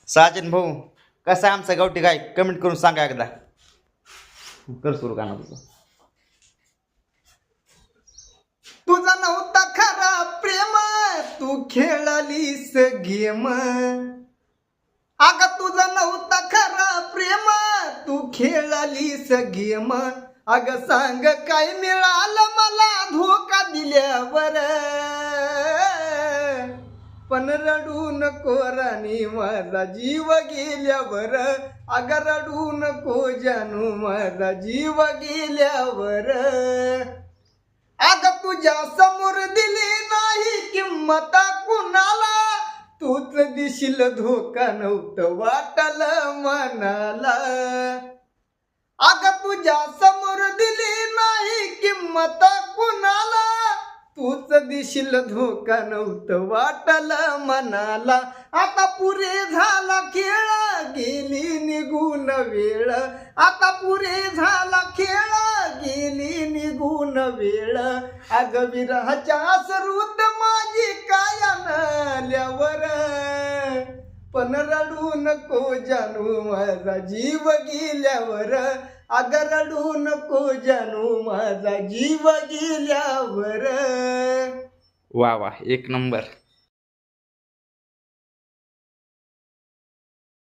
साजन भाऊ कसा आहे आमचा गावठी गाय कमेंट करून सांगा एकदा. कर सुरू गाणं तुझं. तुझा नव्हता खरा प्रेम तू खेळलीस गेम. अग तुझा नव्हता खरा प्रेम तू खेळलीस गेम. अग सांग काय मिळालं मला धोका दिल्यावर. पण रडू नको राणी माझा जीव गेल्यावर. अग रडू नको जानू माझा जीव गेल्यावर. अग तुझ्या समोर दिली नाही किंमत कुणाला. तूच दिशील धोका नव्हतं वाटल मनाला. अग तुझ्या समोर दिली नाही किंमत कुणाला. तूच दिशील धोका नव्हतं वाटल मनाला. आता पुरे झाला खेळ गेली निघून वेळ. आता पुरे झाला खेळ गेली निघून वेळ. अग विरहाच्या सरूत माझी काय आणल्यावर. पण रडू नको जानू माझा जीव गेल्यावर. अग रडू नको जानू माझा जीव गेल्यावर. वा वा एक नंबर.